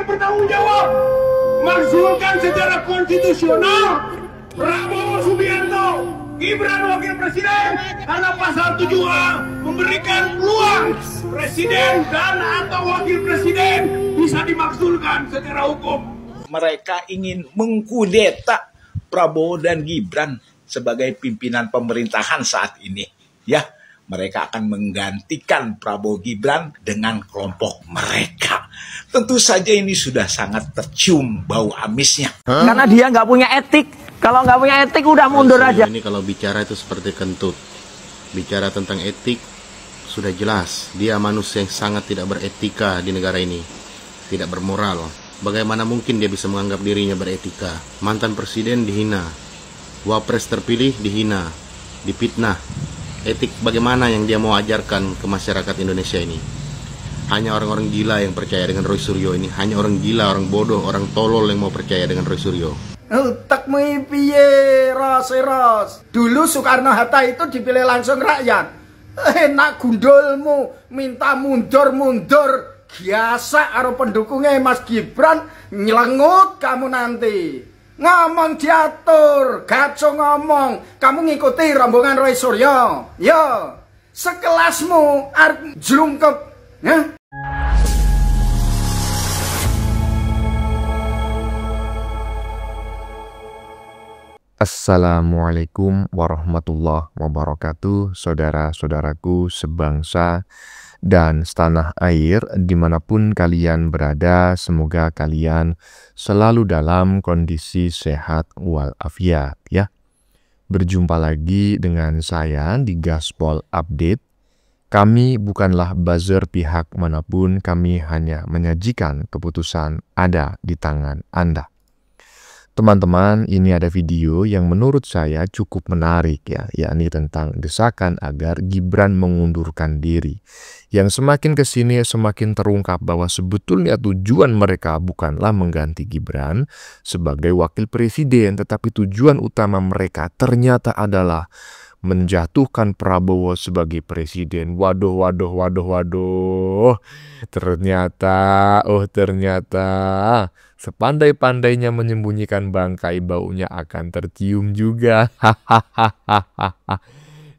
bertanggung jawab, makzulkan secara konstitusional Prabowo Subianto, Gibran Wakil Presiden, karena pasal 7A memberikan peluang Presiden dan atau Wakil Presiden bisa dimakzulkan secara hukum. Mereka ingin mengkudeta Prabowo dan Gibran sebagai pimpinan pemerintahan saat ini. Ya, mereka akan menggantikan Prabowo Gibran dengan kelompok mereka. Tentu saja ini sudah sangat tercium bau amisnya. Karena dia nggak punya etik. Kalau nggak punya etik udah mundur aja. Ini kalau bicara itu seperti kentut. Bicara tentang etik sudah jelas. Dia manusia yang sangat tidak beretika di negara ini. Tidak bermoral. Bagaimana mungkin dia bisa menganggap dirinya beretika? Mantan presiden dihina. Wapres terpilih dihina. Dipitnah. Etik bagaimana yang dia mau ajarkan ke masyarakat Indonesia ini? Hanya orang-orang gila yang percaya dengan Roy Suryo ini. Hanya orang gila, orang bodoh, orang tolol yang mau percaya dengan Roy Suryo. Utakmu piye, Ros. Dulu Soekarno-Hatta itu dipilih langsung rakyat. Enak gundulmu, minta mundur. Biasa karo pendukungnya Mas Gibran, nyelengut kamu nanti. Ngomong diatur, gaco ngomong. Kamu ngikuti rombongan Roy Suryo. Yo, sekelasmu jlungkep. Ya? Assalamualaikum warahmatullahi wabarakatuh, saudara-saudaraku sebangsa dan setanah air dimanapun kalian berada. Semoga kalian selalu dalam kondisi sehat walafiat ya. Berjumpa lagi dengan saya di Gaspol Update. Kami bukanlah buzzer pihak manapun, kami hanya menyajikan keputusan ada di tangan Anda. Teman-teman, ini ada video yang menurut saya cukup menarik ya, yakni tentang desakan agar Gibran mengundurkan diri. Yang semakin kesini semakin terungkap bahwa sebetulnya tujuan mereka bukanlah mengganti Gibran sebagai wakil presiden, tetapi tujuan utama mereka ternyata adalah menjatuhkan Prabowo sebagai presiden. Waduh. Ternyata sepandai-pandainya menyembunyikan bangkai, baunya akan tercium juga.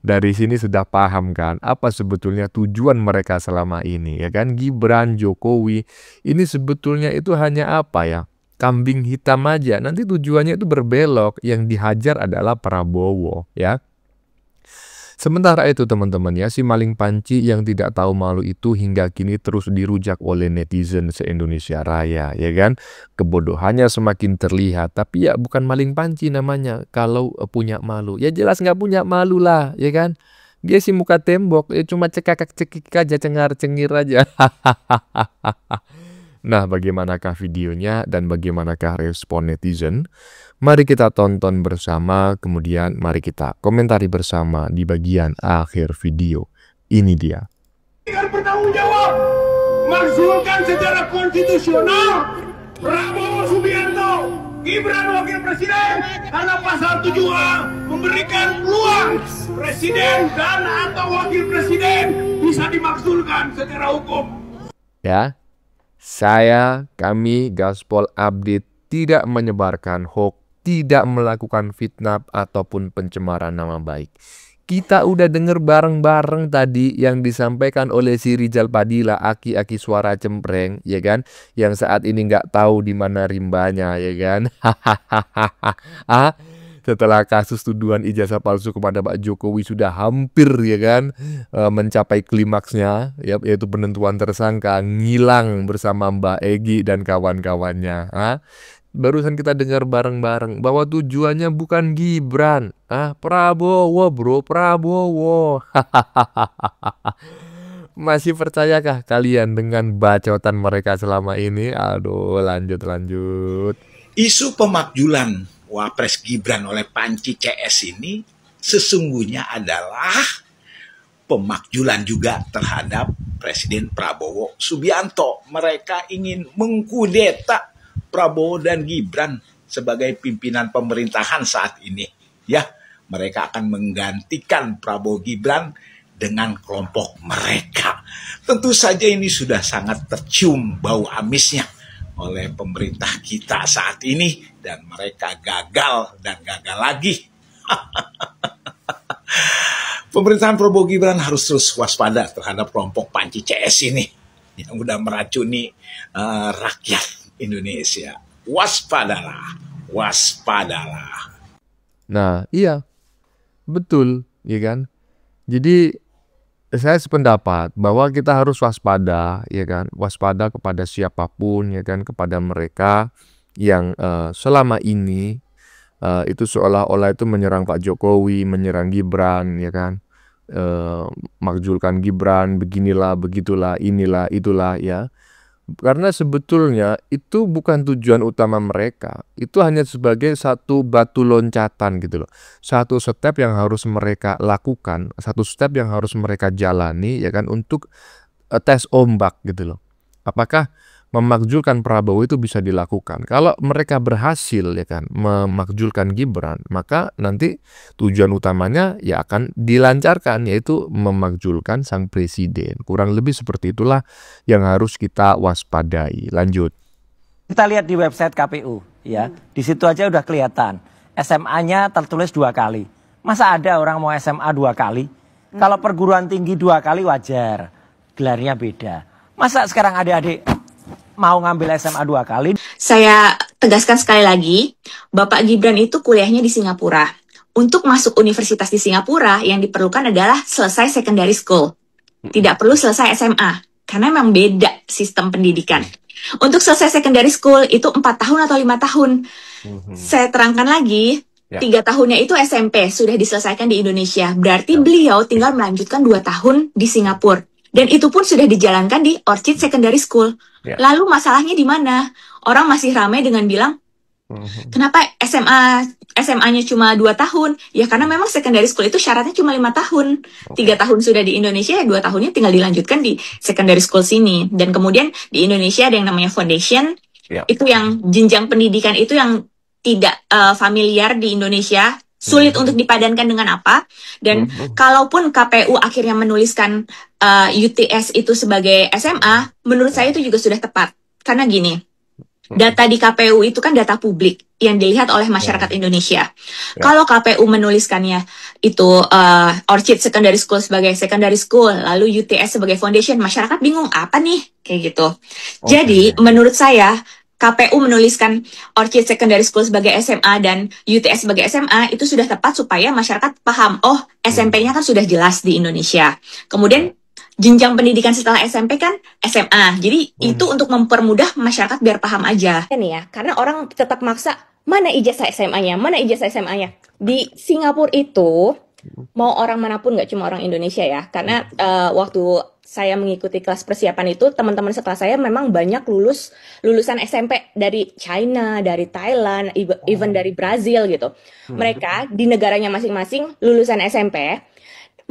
Dari sini sudah paham kan apa sebetulnya tujuan mereka selama ini ya kan. Gibran, Jokowi ini sebetulnya itu hanya apa ya, kambing hitam aja. Nanti tujuannya itu berbelok, yang dihajar adalah Prabowo ya. Sementara itu teman-teman ya, si maling panci yang tidak tahu malu itu hingga kini terus dirujak oleh netizen se-Indonesia Raya ya kan. Kebodohannya semakin terlihat, tapi ya bukan maling panci namanya kalau punya malu. Ya jelas nggak punya malu lah ya kan. Dia si muka tembok, ya cuma cekak-cekik aja, cengar-cengir aja. Nah, bagaimanakah videonya dan bagaimanakah respon netizen? Mari kita tonton bersama, kemudian mari kita komentari bersama di bagian akhir video. Ini dia. Agar bertanggung jawab, makzulkan secara konstitusional Prabowo Subianto, Gibran Wakil Presiden, karena pasal 7A memberikan peluang Presiden dan atau Wakil Presiden bisa dimakzulkan secara hukum. Ya, kami Gaspol Update tidak menyebarkan hoax, tidak melakukan fitnah ataupun pencemaran nama baik. Kita udah denger bareng-bareng tadi yang disampaikan oleh si Rizal Padilla, aki-aki suara cempreng, ya kan? Yang saat ini nggak tahu di mana rimbanya, ya kan? Setelah kasus tuduhan ijazah palsu kepada Pak Jokowi sudah hampir ya kan mencapai klimaksnya, yaitu penentuan tersangka, ngilang bersama Mbak Egy dan kawan-kawannya. Barusan kita dengar bareng-bareng bahwa tujuannya bukan Gibran, Prabowo bro, Prabowo. Masih percayakah kalian dengan bacotan mereka selama ini? Aduh, lanjut. Isu pemakzulan Wapres Gibran oleh Panci CS ini sesungguhnya adalah pemakzulan juga terhadap Presiden Prabowo Subianto. Mereka ingin mengkudeta Prabowo dan Gibran sebagai pimpinan pemerintahan saat ini. Ya, mereka akan menggantikan Prabowo Gibran dengan kelompok mereka. Tentu saja ini sudah sangat tercium bau amisnya. oleh pemerintah kita saat ini, dan mereka gagal dan gagal lagi. Pemerintahan Prabowo Gibran harus terus waspada terhadap kelompok panci CS ini yang udah meracuni rakyat Indonesia. Waspadalah, waspadalah. Nah, iya, betul, ya kan? Jadi saya sependapat bahwa kita harus waspada, ya kan? Waspada kepada siapapun, ya kan? Kepada mereka yang selama ini itu seolah-olah itu menyerang Pak Jokowi, menyerang Gibran, ya kan? Makjulkan Gibran, beginilah, begitulah, inilah, itulah, ya. Karena sebetulnya itu bukan tujuan utama mereka. Itu hanya sebagai satu batu loncatan gitu loh. Satu step yang harus mereka lakukan, satu step yang harus mereka jalani, ya kan, untuk tes ombak gitu loh. Apakah memakjulkan Prabowo itu bisa dilakukan? Kalau mereka berhasil, ya kan, memakjulkan Gibran, maka nanti tujuan utamanya ya akan dilancarkan, yaitu memakjulkan sang presiden. Kurang lebih seperti itulah yang harus kita waspadai. Lanjut. Kita lihat di website KPU, ya. Di situ aja udah kelihatan. SMA-nya tertulis 2 kali. Masa ada orang mau SMA 2 kali? Kalau perguruan tinggi 2 kali wajar. Gelarnya beda. Masa sekarang adik-adik mau ngambil SMA 2 kali? Saya tegaskan sekali lagi, Bapak Gibran itu kuliahnya di Singapura. Untuk masuk universitas di Singapura, yang diperlukan adalah selesai secondary school. Tidak perlu selesai SMA, karena memang beda sistem pendidikan. Untuk selesai secondary school itu 4 tahun atau 5 tahun. Saya terangkan lagi, 3 tahunnya itu SMP, sudah diselesaikan di Indonesia. Berarti beliau tinggal melanjutkan 2 tahun di Singapura. Dan itu pun sudah dijalankan di Orchid Secondary School. Lalu masalahnya di mana? Orang masih ramai dengan bilang, kenapa SMA-nya cuma 2 tahun? Ya karena memang secondary school itu syaratnya cuma 5 tahun. 3 tahun sudah di Indonesia, 2 tahunnya tinggal dilanjutkan di secondary school sini. Dan kemudian di Indonesia ada yang namanya foundation. Itu yang jenjang pendidikan itu yang tidak familiar di Indonesia. Sulit untuk dipadankan dengan apa. Dan kalaupun KPU akhirnya menuliskan UTS itu sebagai SMA, menurut saya itu juga sudah tepat. Karena gini, data di KPU itu kan data publik yang dilihat oleh masyarakat Indonesia. Kalau KPU menuliskannya itu Orchid Secondary School sebagai secondary school, lalu UTS sebagai foundation, masyarakat bingung apa nih? Kayak gitu. Jadi menurut saya, KPU menuliskan Orchid Secondary School sebagai SMA dan UTS sebagai SMA itu sudah tepat supaya masyarakat paham, oh SMP-nya kan sudah jelas di Indonesia. Kemudian jenjang pendidikan setelah SMP kan SMA. Jadi itu untuk mempermudah masyarakat biar paham aja. Nih ya, karena orang tetap maksa, mana ijazah SMA-nya, mana ijazah SMA-nya. Di Singapura itu, mau orang manapun, nggak cuma orang Indonesia ya, karena waktu saya mengikuti kelas persiapan itu, teman-teman sekelas saya memang banyak lulusan SMP dari China, dari Thailand, even dari Brazil gitu. Mereka di negaranya masing-masing lulusan SMP,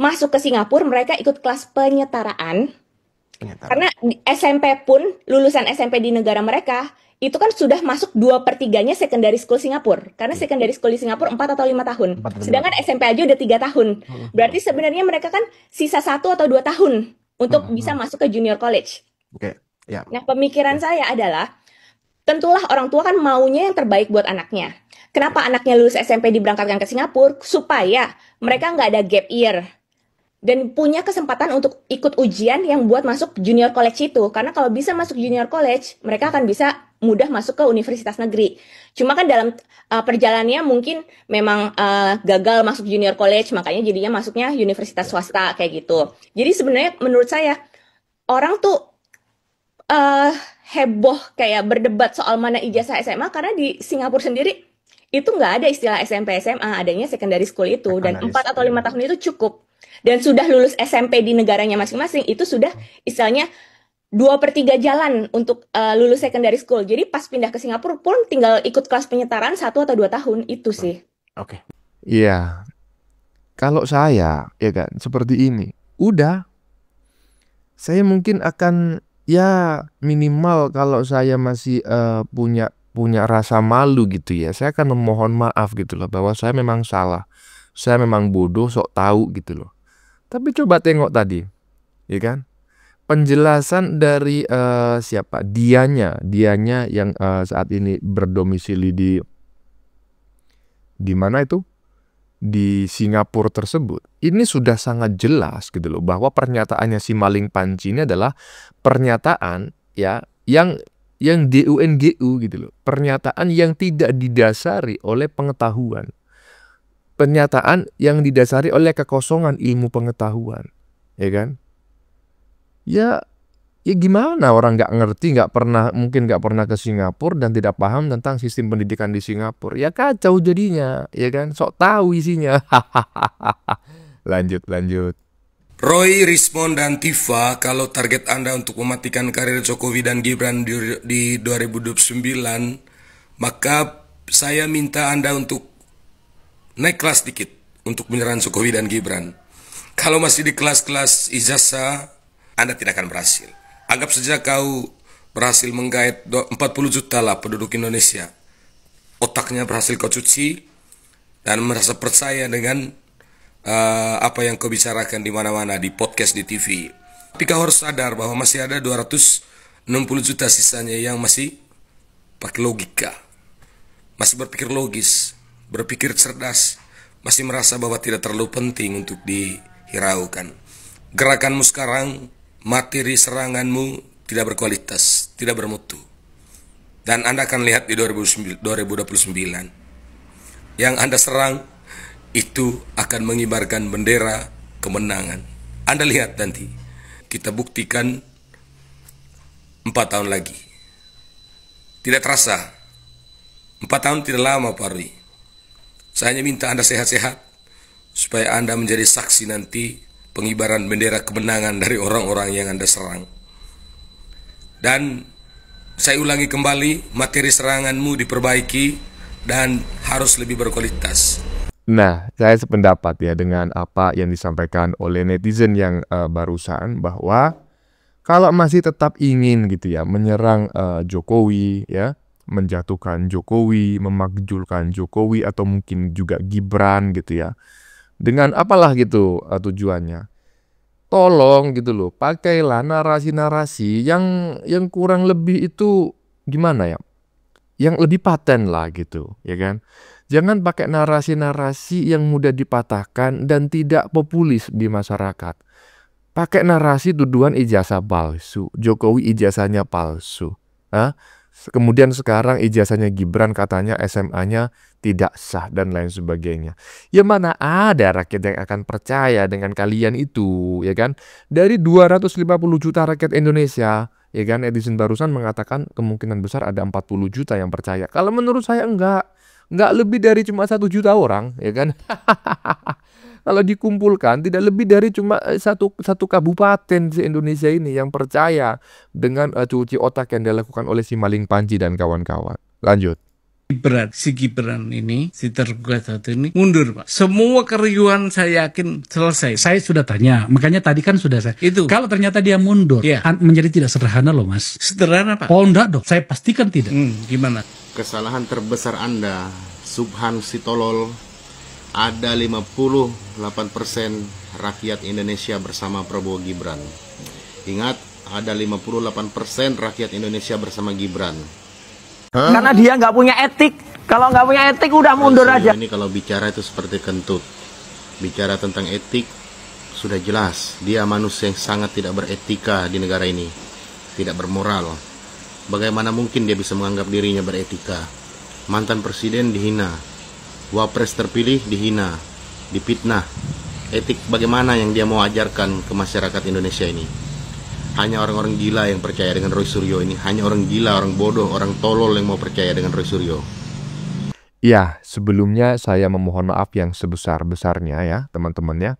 masuk ke Singapura, mereka ikut kelas penyetaraan. Karena SMP pun, lulusan SMP di negara mereka, itu kan sudah masuk 2/3-nya secondary school Singapura. Karena secondary school di Singapura 4 atau 5 tahun. Sedangkan SMP aja udah 3 tahun. Berarti sebenarnya mereka kan sisa 1 atau 2 tahun untuk bisa masuk ke junior college. Nah, pemikiran saya adalah, tentulah orang tua kan maunya yang terbaik buat anaknya. Kenapa anaknya lulus SMP diberangkatkan ke Singapura? Supaya mereka nggak ada gap year. Dan punya kesempatan untuk ikut ujian yang buat masuk junior college itu. Karena kalau bisa masuk junior college, mereka akan bisa mudah masuk ke universitas negeri. Cuma kan dalam perjalanannya mungkin memang gagal masuk junior college, makanya jadinya masuknya universitas swasta kayak gitu. Jadi sebenarnya menurut saya, orang tuh heboh kayak berdebat soal mana ijazah SMA, karena di Singapura sendiri itu nggak ada istilah SMP SMA, adanya secondary school itu, dan 4 atau 5 tahun itu cukup. Dan sudah lulus SMP di negaranya masing-masing, itu sudah istilahnya 2/3 jalan untuk lulus secondary school. Jadi pas pindah ke Singapura pun tinggal ikut kelas penyetaraan 1 atau 2 tahun, itu sih. Oke. Iya. Kalau saya, ya kan, seperti ini. Udah. Saya mungkin akan, ya minimal kalau saya masih punya rasa malu gitu ya. Saya akan memohon maaf gitu loh, bahwa saya memang salah. Saya memang bodoh, sok tahu gitu loh. Tapi coba tengok tadi, ya kan? penjelasan dari siapa? Dianya yang saat ini berdomisili di mana itu? Di Singapura tersebut. Ini sudah sangat jelas gitu loh, bahwa pernyataannya si Maling Panji ini adalah pernyataan ya yang DUNGU gitu loh. Pernyataan yang tidak didasari oleh pengetahuan. Pernyataan yang didasari oleh kekosongan ilmu pengetahuan. Ya kan? Ya gimana orang nggak ngerti, mungkin nggak pernah ke Singapura dan tidak paham tentang sistem pendidikan di Singapura. Ya kacau jadinya, ya kan? Sok tahu isinya. Lanjut. Roy, Rismon, dan Tifa, kalau target Anda untuk mematikan karir Jokowi dan Gibran di 2029, maka saya minta Anda untuk naik kelas dikit untuk menyerang Jokowi dan Gibran. Kalau masih di kelas-kelas ijazah, Anda tidak akan berhasil. Anggap saja kau berhasil menggait 40 juta lah penduduk Indonesia. Otaknya berhasil kau cuci dan merasa percaya dengan apa yang kau bicarakan di mana-mana, di podcast, di TV. Tapi kau harus sadar bahwa masih ada 260 juta sisanya yang masih pakai logika. Masih berpikir logis, berpikir cerdas, masih merasa bahwa tidak terlalu penting untuk dihiraukan. Gerakanmu sekarang, materi seranganmu tidak berkualitas, tidak bermutu. Dan Anda akan lihat di 2029, yang Anda serang itu akan mengibarkan bendera kemenangan. Anda lihat nanti, kita buktikan 4 tahun lagi. Tidak terasa, 4 tahun tidak lama Pak Roy. Saya hanya minta Anda sehat-sehat, supaya Anda menjadi saksi nanti pengibaran bendera kemenangan dari orang-orang yang Anda serang. Dan saya ulangi kembali, materi seranganmu diperbaiki dan harus lebih berkualitas. Nah, saya sependapat ya dengan apa yang disampaikan oleh netizen yang barusan, bahwa kalau masih tetap ingin gitu ya menyerang Jokowi ya, menjatuhkan Jokowi, memakjulkan Jokowi atau mungkin juga Gibran gitu ya, dengan apalah gitu tujuannya. Tolong gitu loh, pakailah narasi-narasi yang kurang lebih itu gimana ya? Yang lebih paten lah gitu, ya kan? Jangan pakai narasi-narasi yang mudah dipatahkan dan tidak populis di masyarakat. Pakai narasi tuduhan ijazah palsu, Jokowi ijazahnya palsu. Kemudian sekarang ijazahnya Gibran katanya SMA-nya tidak sah dan lain sebagainya. Ya mana ada rakyat yang akan percaya dengan kalian itu, ya kan? Dari 250 juta rakyat Indonesia, ya kan, netizen barusan mengatakan kemungkinan besar ada 40 juta yang percaya. Kalau menurut saya enggak lebih dari cuma 1 juta orang, ya kan? Kalau dikumpulkan tidak lebih dari cuma satu kabupaten di Indonesia ini yang percaya dengan cuci otak yang dilakukan oleh si Maling Panji dan kawan-kawan. Lanjut. Si Gibran ini, si tergugat satu ini mundur Pak. Semua keriuhan saya yakin selesai. Saya sudah tanya, makanya tadi kan sudah saya. Itu. Kalau ternyata dia mundur, ya, menjadi tidak sederhana loh Mas. Sederhana Pak? Oh enggak dong, saya pastikan tidak. Gimana? Kesalahan terbesar Anda, Subhan Sitolol, ada 58% rakyat Indonesia bersama Prabowo Gibran. Ingat, ada 58% rakyat Indonesia bersama Gibran. Karena dia nggak punya etik. Kalau nggak punya etik udah mundur aja. Ini kalau bicara itu seperti kentut. Bicara tentang etik sudah jelas. Dia manusia yang sangat tidak beretika di negara ini. Tidak bermoral. Bagaimana mungkin dia bisa menganggap dirinya beretika? Mantan presiden dihina. Wapres terpilih dihina. Dipitnah. Etik bagaimana yang dia mau ajarkan ke masyarakat Indonesia ini? Hanya orang-orang gila yang percaya dengan Roy Suryo ini. Hanya orang gila, orang bodoh, orang tolol yang mau percaya dengan Roy Suryo. Ya, sebelumnya saya memohon maaf yang sebesar-besarnya ya teman-teman ya.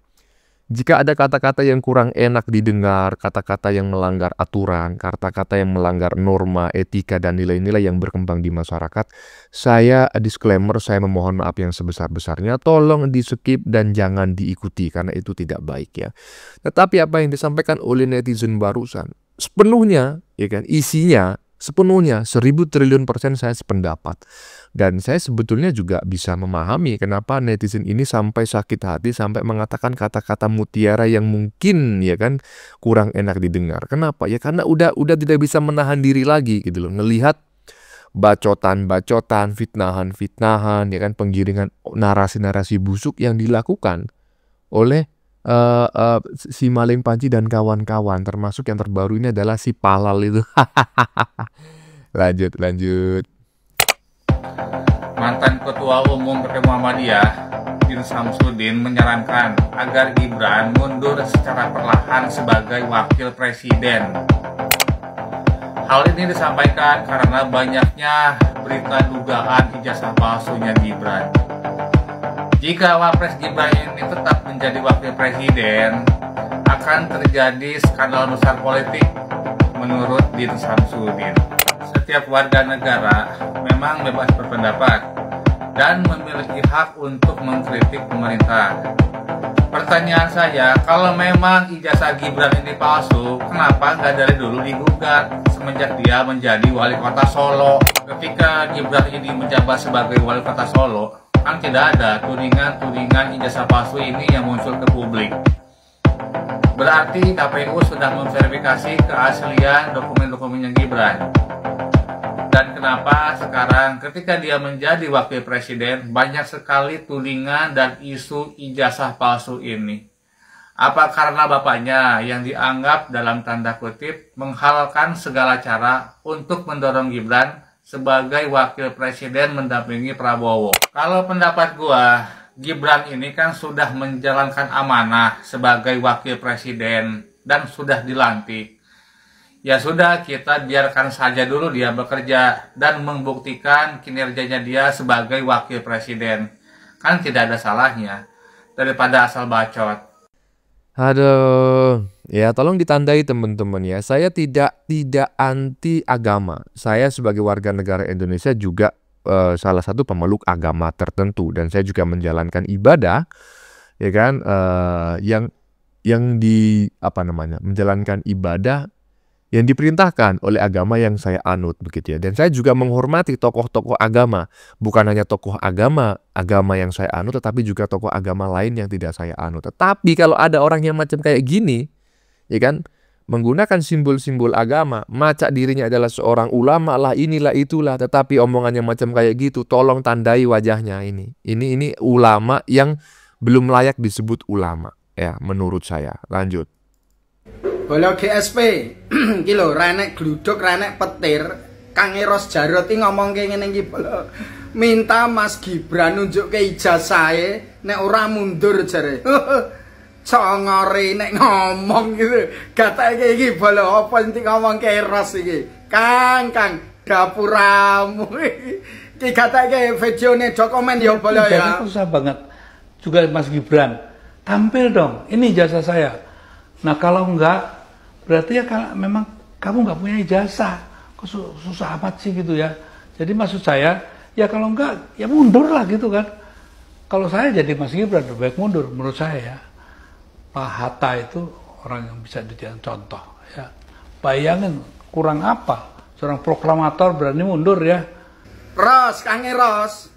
Jika ada kata-kata yang kurang enak didengar, kata-kata yang melanggar aturan, kata-kata yang melanggar norma, etika, dan nilai-nilai yang berkembang di masyarakat, saya disclaimer, saya memohon maaf yang sebesar-besarnya. Tolong di-skip dan jangan diikuti karena itu tidak baik ya. Tetapi apa yang disampaikan oleh netizen barusan, sepenuhnya, ya kan, isinya, sepenuhnya 1000 triliun% saya sependapat. Dan saya sebetulnya juga bisa memahami kenapa netizen ini sampai sakit hati, sampai mengatakan kata-kata mutiara yang mungkin ya kan kurang enak didengar. Kenapa? Ya karena udah tidak bisa menahan diri lagi gitu loh. Ngelihat bacotan-bacotan, fitnahan-fitnahan, ya kan, penggiringan narasi-narasi busuk yang dilakukan oleh si Maling Panji dan kawan-kawan, termasuk yang terbaru ini adalah si Palal itu. Lanjut. Mantan Ketua Umum Partai Muhammadiyah, Din Samsudin, menyarankan agar Gibran mundur secara perlahan sebagai Wakil Presiden. Hal ini disampaikan karena banyaknya berita dugaan ijazah palsunya Gibran. Jika Wapres Gibran ini tetap menjadi Wakil Presiden, akan terjadi skandal besar politik menurut Din Samsudin. Setiap warga negara memang bebas berpendapat dan memiliki hak untuk mengkritik pemerintah. Pertanyaan saya, kalau memang ijazah Gibran ini palsu, kenapa nggak dari dulu digugat semenjak dia menjadi wali kota Solo? Ketika Gibran ini menjabat sebagai wali kota Solo, kan tidak ada tudingan ijazah palsu ini yang muncul ke publik. Berarti KPU sudah memverifikasi keaslian dokumen-dokumennya Gibran. Dan kenapa sekarang ketika dia menjadi wakil presiden banyak sekali tudingan dan isu ijazah palsu ini? Apa karena bapaknya yang dianggap dalam tanda kutip menghalalkan segala cara untuk mendorong Gibran sebagai wakil presiden mendampingi Prabowo? Kalau pendapat gua, Gibran ini kan sudah menjalankan amanah sebagai wakil presiden dan sudah dilantik. Ya sudah, kita biarkan saja dulu dia bekerja dan membuktikan kinerjanya dia sebagai wakil presiden. Kan tidak ada salahnya daripada asal bacot. Aduh, ya tolong ditandai teman-teman ya. Saya tidak anti agama. Saya sebagai warga negara Indonesia juga salah satu pemeluk agama tertentu, dan saya juga menjalankan ibadah, ya kan, menjalankan ibadah yang diperintahkan oleh agama yang saya anut, begitu ya. Dan saya juga menghormati tokoh-tokoh agama, bukan hanya tokoh agama yang saya anut, tetapi juga tokoh agama lain yang tidak saya anut. Tetapi kalau ada orang yang macam kayak gini, ya kan, menggunakan simbol-simbol agama, macak dirinya adalah seorang ulama lah, inilah itulah, tetapi omongannya macam kayak gitu, tolong tandai wajahnya ini. Ini ulama yang belum layak disebut ulama, ya menurut saya. Lanjut. Bola GSP, iki lho, renek gluduk, renek petir, Kang Eros Jarot iki ngomong ngene iki bola. Minta Mas Gibran nunjukke ijazahe, nek ora mundur jare. Congore nek ngomong gitu. Gatake iki bola apa inti ngomong ke Eros iki. Kang, dapuramu. Iki gatake videone dokumen ya bola ya. Susah banget. Juga Mas Gibran, tampil dong. Ini ijazah saya. Nah kalau enggak, berarti ya kalau memang kamu nggak punya ijazah. Kok susah amat sih gitu ya. Jadi maksud saya, ya kalau enggak, ya mundur lah gitu kan. Kalau saya jadi Mas Gibran, lebih baik mundur menurut saya ya. Pak Hatta itu orang yang bisa dijadikan contoh ya. Bayangin kurang apa seorang proklamator berani mundur ya. Ros, Kang Eros,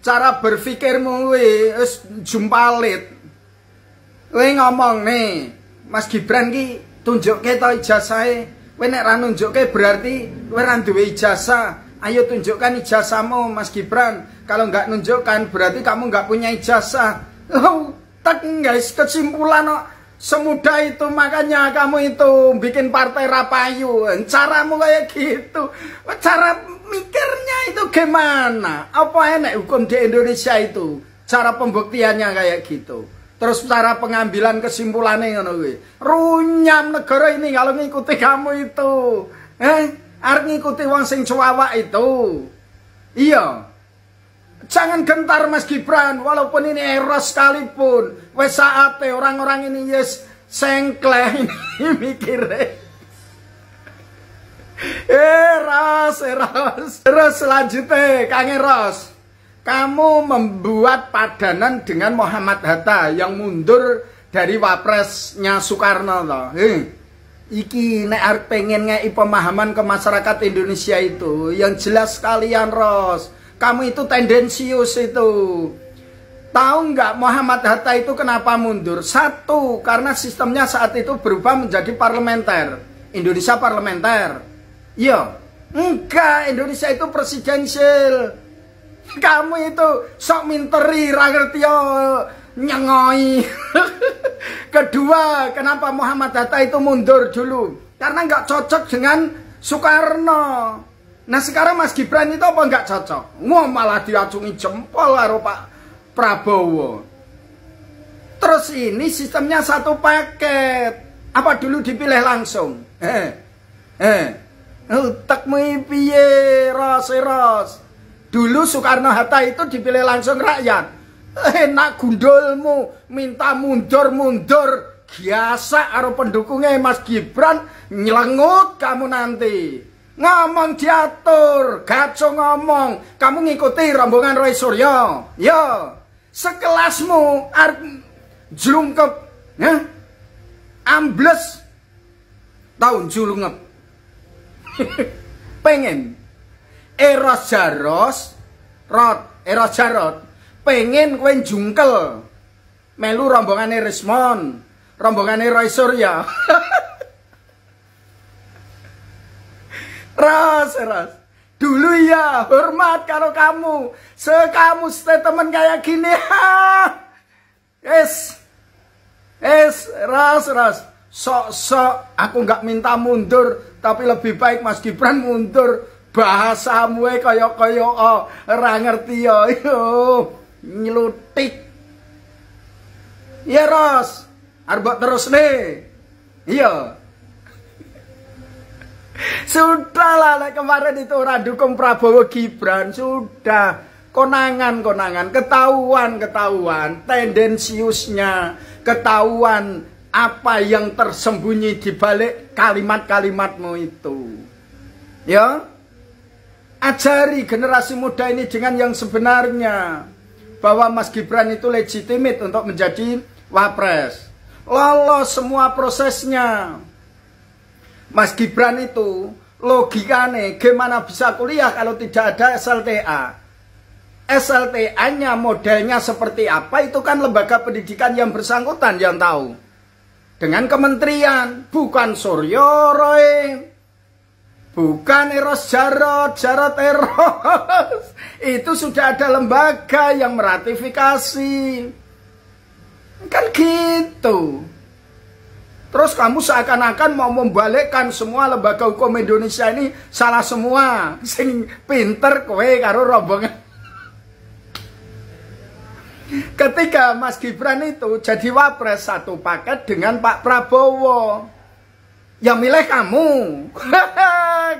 cara berpikirmu wis jumpalit. Kowe ngomong nih, Mas Gibran ki tunjukke to ijazahe. Kowe nek ra nunjukke berarti kowe ra duwe ijazah. Ayo tunjukkan ijazahmu, Mas Gibran. Kalau nggak nunjukkan berarti kamu nggak punya ijazah. Tak guys, kesimpulan semudah itu, makanya kamu itu bikin partai Rapayu. Caramu kayak gitu. Cara mikirnya itu gimana? Apa enak hukum di Indonesia itu? Cara pembuktiannya kayak gitu. Terus cara pengambilan kesimpulannya ngono kuwi. Runyam negara ini kalau ngikuti kamu itu. Arep ngikuti wong sing cuawak itu. Iya. Jangan gentar Mas Gibran, walaupun ini Eros sekalipun. Wes saate orang-orang ini yes sengkleh ini mikirnya. Eros. Terus selanjutnya Kang Eros, kamu membuat padanan dengan Muhammad Hatta yang mundur dari wapresnya Soekarno loh. Iki nek arep pengen ngei pemahaman ke masyarakat Indonesia itu yang jelas sekalian Ros. Kamu itu tendensius itu. Tahu nggak Muhammad Hatta itu kenapa mundur? Satu, karena sistemnya saat itu berubah menjadi parlementer. Indonesia parlementer. Iya. Enggak, Indonesia itu presidensial. Kamu itu sok minteri, ra ngerti yo nyengoi. Kedua, kenapa Muhammad Hatta itu mundur dulu? Karena nggak cocok dengan Soekarno. Nah sekarang Mas Gibran itu apa nggak cocok? Wah malah diacungi jempol karo Pak Prabowo. Terus ini sistemnya satu paket. Apa dulu dipilih langsung? Utekmu piye ros. Dulu Soekarno Hatta itu dipilih langsung rakyat. Enak gundulmu, minta mundur. Biasa karo pendukungnya Mas Gibran nyelengut kamu nanti. Ngomong diatur, gaco ngomong. Kamu ngikuti rombongan Roy Suryo. Yo, sekelasmu jlungkep, ya? Ambles tahun julungep. Pengen Eros Jarot pengen kowe jungkel melu rombongane Rismon, rombongane Roy Suryo. Ros. Dulu ya hormat kalau kamu. Sekamu statement kayak gini. Ros. Sok aku nggak minta mundur, tapi lebih baik Mas Gibran mundur. Bahasamu kaya ora ngerti yo. Nyelutik. Ya Ros, arep terus nih. Iya. Sudahlah, kemarin itu orang dukung Prabowo Gibran. Sudah, konangan, ketahuan, tendensiusnya, ketahuan apa yang tersembunyi di balik kalimat-kalimatmu itu. Ya, ajari generasi muda ini dengan yang sebenarnya, bahwa Mas Gibran itu legitimate untuk menjadi wapres. Lolos semua prosesnya. Mas Gibran itu logikanya gimana bisa kuliah kalau tidak ada SLTA. SLTA-nya modelnya seperti apa itu kan lembaga pendidikan yang bersangkutan yang tahu. Dengan kementerian, bukan Suryo Roy, bukan Eros Jarot Eros. Itu sudah ada lembaga yang meratifikasi. Kan gitu. Terus kamu seakan-akan mau membalikkan semua lembaga hukum Indonesia ini salah semua. Sing pinter kowe karo rombongan. Ketika Mas Gibran itu jadi wapres satu paket dengan Pak Prabowo. Yang milih kamu.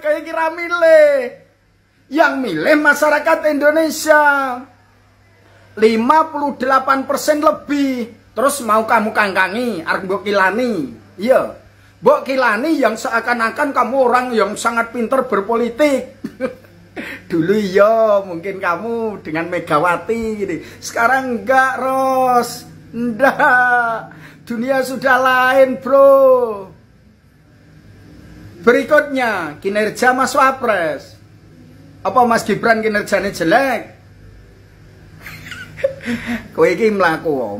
Kayak kira milih. Yang milih masyarakat Indonesia. 58% lebih. Terus mau kamu kangkangi, arep mbok kilani. Iya, mbok kilani yang seakan-akan kamu orang yang sangat pintar berpolitik. Dulu iya, mungkin kamu dengan Megawati gitu. Sekarang enggak, Ros. Enggak. Dunia sudah lain, bro. Berikutnya, kinerja Mas Wapres. Apa Mas Gibran kinerjanya jelek? Kowe iki mlaku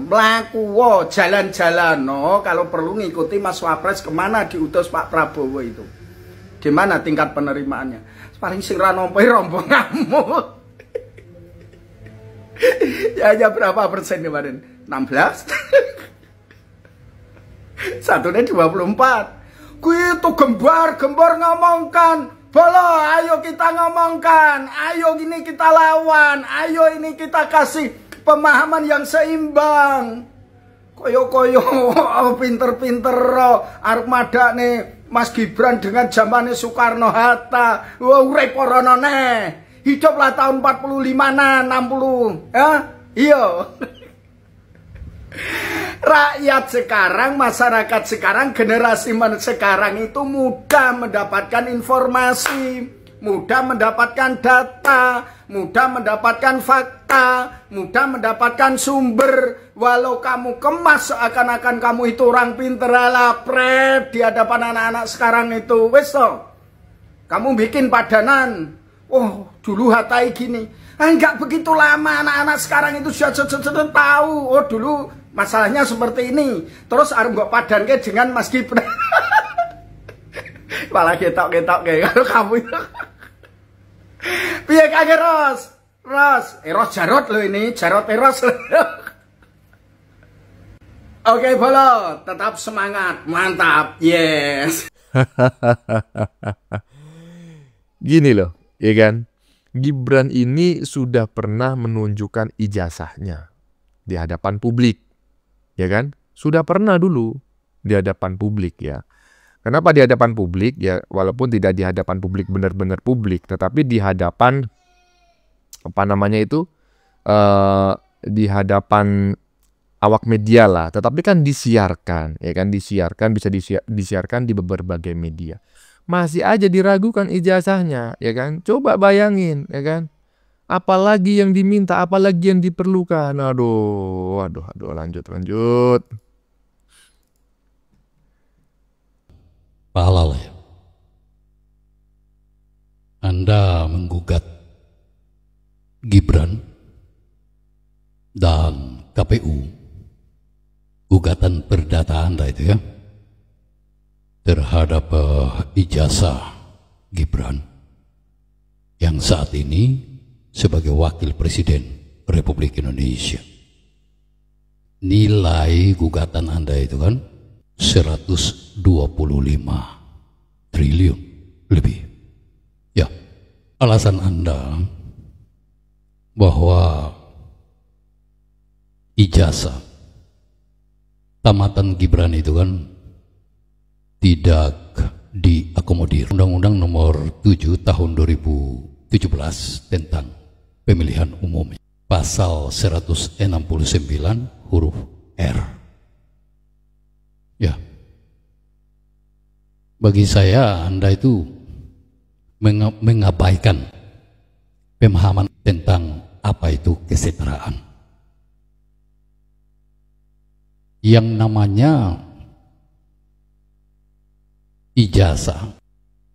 jalan-jalan kalau perlu ngikuti Mas Wapres kemana diutus Pak Prabowo itu. Di mana tingkat penerimaannya? Paling sing ra nampa rombonganmu. Ya hanya berapa persen kemarin? 16. Satunya 24. Kuwi itu gembar ngomongkan. Bolo, ayo kita ngomongkan. Ayo ini kita lawan. Ayo ini kita kasih pemahaman yang seimbang. Koyo-koyo pinter-pinter arep madakne Mas Gibran dengan zamannya Soekarno Hatta. Wah, urip ora neh. Hiduplah tahun 45-an, 60. Ya? Iya. Rakyat sekarang, masyarakat sekarang, generasi sekarang itu mudah mendapatkan informasi, mudah mendapatkan data, mudah mendapatkan fakta, mudah mendapatkan sumber. Walau kamu kemas seakan-akan kamu itu orang pinter, ala pret di hadapan anak-anak sekarang itu. Wes toh, kamu bikin padanan. Oh, dulu Hatai gini. Enggak begitu lama, anak-anak sekarang itu sudah tahu. Oh dulu masalahnya seperti ini. Terus arep mbok padanke dengan Mas Gibran. Malah ketok-ketok kayak karo kamu. Piye kage Ros? Ros Jarot lo ini, Jarot Eros. Oke, Bolo, tetap semangat, mantap, yes. Gini loh, ya kan? Gibran ini sudah pernah menunjukkan ijazahnya di hadapan publik, ya kan? Sudah pernah dulu di hadapan publik ya. Kenapa di hadapan publik? Ya, walaupun tidak di hadapan publik benar-benar publik, tetapi di hadapan di hadapan awak media lah. Tetapi kan disiarkan, ya kan? Bisa disiarkan di berbagai media. Masih aja diragukan ijazahnya, ya kan? Coba bayangin, ya kan? Apalagi yang diminta, apalagi yang diperlukan. Aduh, lanjut. Pak Halal, Anda menggugat Gibran dan KPU, gugatan perdata Anda itu ya, terhadap ijazah Gibran yang saat ini sebagai wakil presiden Republik Indonesia. Nilai gugatan Anda itu kan 125 triliun lebih. Ya, alasan Anda bahwa ijazah tamatan Gibran itu kan tidak diakomodir. Undang-Undang nomor 7 tahun 2017 tentang pemilihan umum, pasal 169 huruf R. Ya, bagi saya Anda itu mengabaikan pemahaman tentang apa itu kesetaraan. Yang namanya ijazah,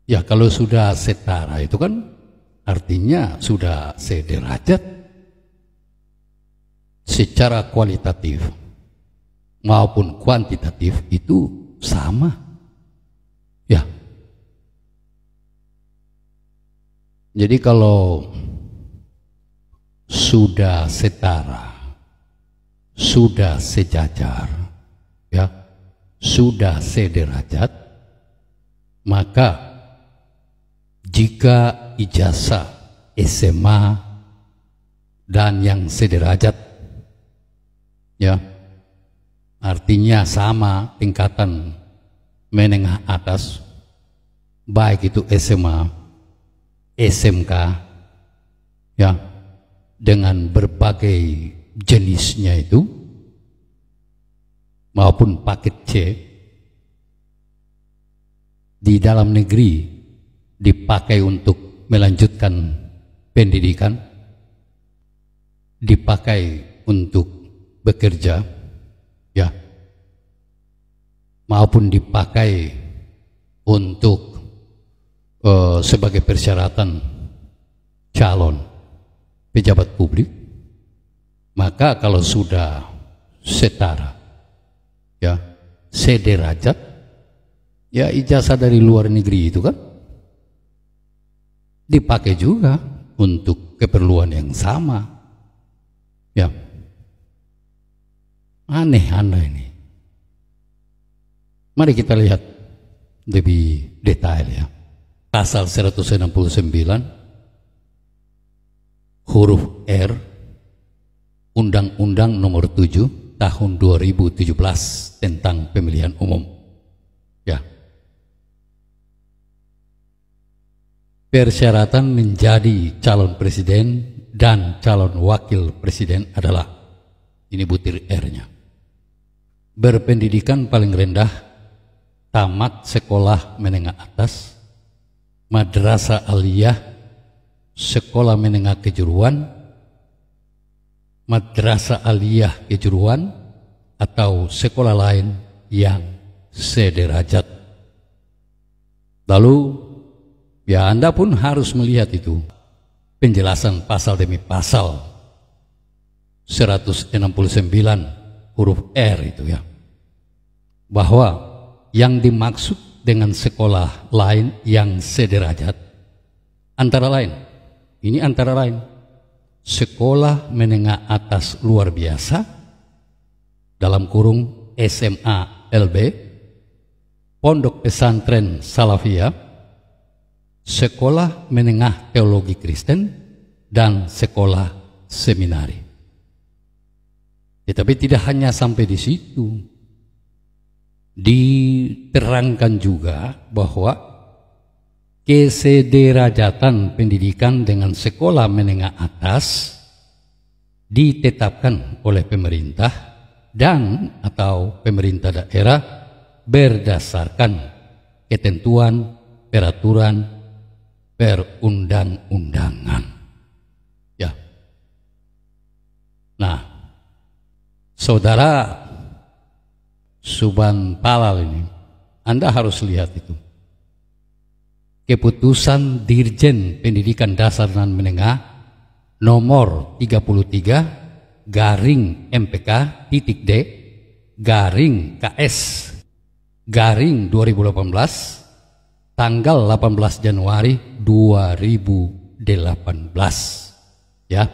ya kalau sudah setara itu kan artinya sudah sederajat secara kualitatif maupun kuantitatif itu sama. Ya. Jadi kalau sudah setara, sudah sejajar, ya, sudah sederajat, maka jika ijazah SMA dan yang sederajat, ya, artinya sama tingkatan menengah atas, baik itu SMA, SMK, ya, dengan berbagai jenisnya itu, maupun paket C, di dalam negeri dipakai untuk melanjutkan pendidikan, dipakai untuk bekerja, ya, maupun dipakai untuk sebagai persyaratan calon pejabat publik, maka kalau sudah setara, ya, sederajat, ya, ijazah dari luar negeri itu kan dipakai juga untuk keperluan yang sama. Ya, aneh Anda ini. Mari kita lihat lebih detail ya. Pasal 169 huruf R Undang-Undang nomor 7 tahun 2017 tentang pemilihan umum. Ya. Persyaratan menjadi calon presiden dan calon wakil presiden adalah, ini butir R-nya, berpendidikan paling rendah, tamat sekolah menengah atas, madrasah aliyah, sekolah menengah kejuruan, madrasah aliyah kejuruan, atau sekolah lain yang sederajat. Lalu, ya, Anda pun harus melihat itu. penjelasan pasal demi pasal 169 huruf R itu ya, bahwa yang dimaksud dengan sekolah lain yang sederajat antara lain, ini antara lain sekolah menengah atas luar biasa dalam kurung SMA LB, pondok pesantren Salafiyah, sekolah menengah teologi Kristen, dan sekolah seminari. Tetapi tidak hanya sampai di situ. Diterangkan juga bahwa kesederajatan pendidikan dengan sekolah menengah atas ditetapkan oleh pemerintah dan atau pemerintah daerah berdasarkan ketentuan peraturan perundang-undangan. Ya. Nah, saudara Suban Palal ini, Anda harus lihat itu. Keputusan Dirjen Pendidikan Dasar dan Menengah nomor 33 garing MPK titik D garing KS garing 2018 tanggal 18 Januari 2018 ya.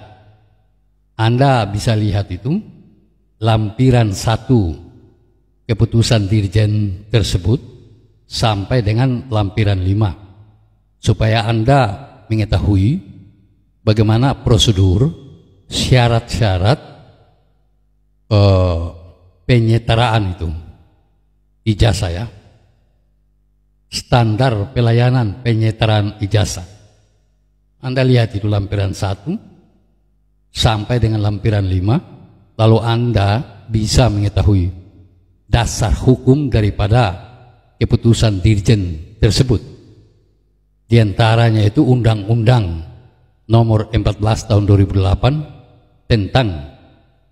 Anda bisa lihat itu lampiran 1 keputusan dirjen tersebut sampai dengan lampiran 5 supaya Anda mengetahui bagaimana prosedur syarat-syarat penyetaraan itu ijazah ya, standar pelayanan penyetaraan ijazah. Anda lihat itu lampiran 1 sampai dengan lampiran 5, lalu Anda bisa mengetahui dasar hukum daripada keputusan dirjen tersebut. Di antaranya itu Undang-Undang nomor 14 tahun 2008 tentang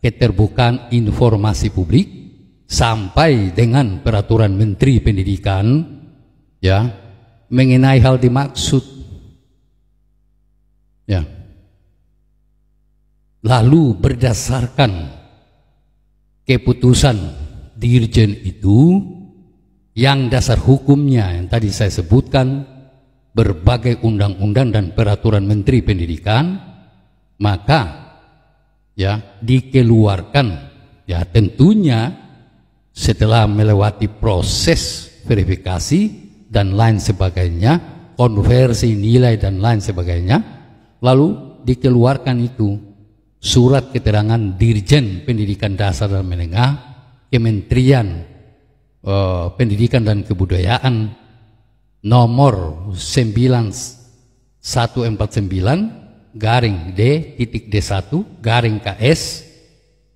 keterbukaan informasi publik sampai dengan peraturan Menteri Pendidikan ya mengenai hal dimaksud ya. Lalu berdasarkan keputusan dirjen itu yang dasar hukumnya yang tadi saya sebutkan berbagai undang-undang dan peraturan Menteri Pendidikan, maka ya dikeluarkan ya tentunya setelah melewati proses verifikasi dan lain sebagainya, konversi nilai dan lain sebagainya, lalu dikeluarkan itu surat keterangan Dirjen Pendidikan Dasar dan Menengah Kementerian Pendidikan dan Kebudayaan nomor 9149 garing D.D1 garing KS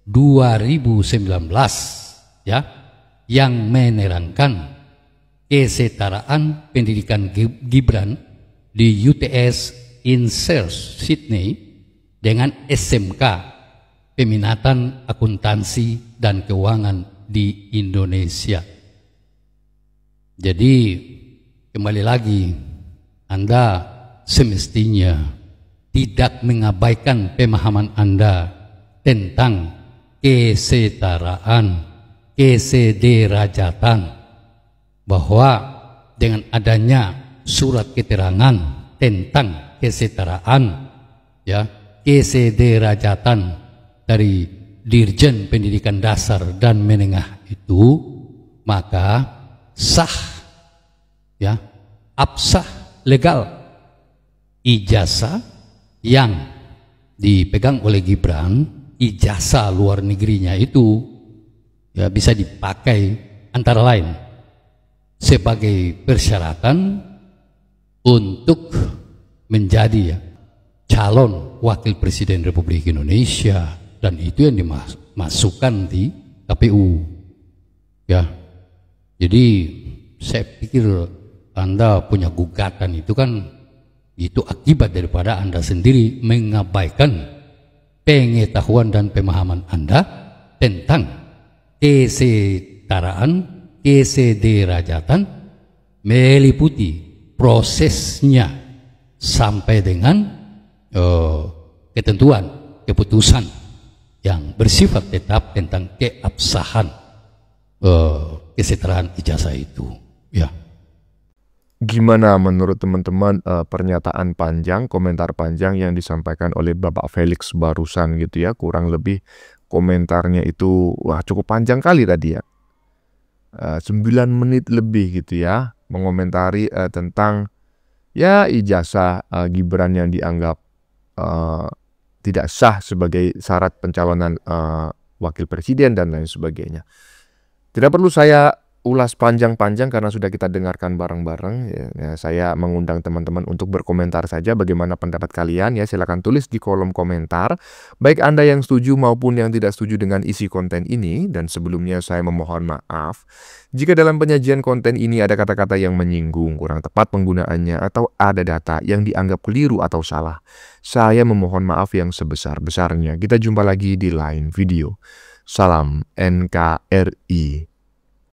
2019 ya, yang menerangkan kesetaraan pendidikan Gibran di UTS Inserts Sydney dengan SMK Peminatan Akuntansi dan Keuangan di Indonesia. Jadi kembali lagi, Anda semestinya tidak mengabaikan pemahaman Anda tentang kesetaraan, kesederajatan, bahwa dengan adanya surat keterangan tentang kesetaraan, ya, kesederajatan dari Dirjen Pendidikan Dasar dan Menengah itu, maka sah, ya, absah legal ijazah yang dipegang oleh Gibran, ijazah luar negerinya itu ya bisa dipakai antara lain sebagai persyaratan untuk menjadi ya, calon wakil presiden Republik Indonesia, dan itu yang dimasukkan di KPU ya. Jadi saya pikir Anda punya gugatan itu kan itu akibat daripada Anda sendiri mengabaikan pengetahuan dan pemahaman Anda tentang kesetaraan, kesederajatan, meliputi prosesnya sampai dengan ketentuan keputusan yang bersifat tetap tentang keabsahan kesetaraan ijazah itu. Ya. Gimana menurut teman-teman pernyataan panjang, komentar panjang yang disampaikan oleh Bapak Felix barusan gitu ya, kurang lebih komentarnya itu wah cukup panjang kali tadi ya. 9 menit lebih gitu ya, mengomentari tentang ya ijazah Gibran yang dianggap tidak sah sebagai syarat pencalonan wakil presiden dan lain sebagainya. Tidak perlu saya ulas panjang-panjang karena sudah kita dengarkan bareng-bareng. Ya, saya mengundang teman-teman untuk berkomentar saja bagaimana pendapat kalian ya. Silakan tulis di kolom komentar, baik Anda yang setuju maupun yang tidak setuju dengan isi konten ini. Dan sebelumnya saya memohon maaf jika dalam penyajian konten ini ada kata-kata yang menyinggung, kurang tepat penggunaannya, atau ada data yang dianggap keliru atau salah. Saya memohon maaf yang sebesar-besarnya. Kita jumpa lagi di lain video. Salam NKRI.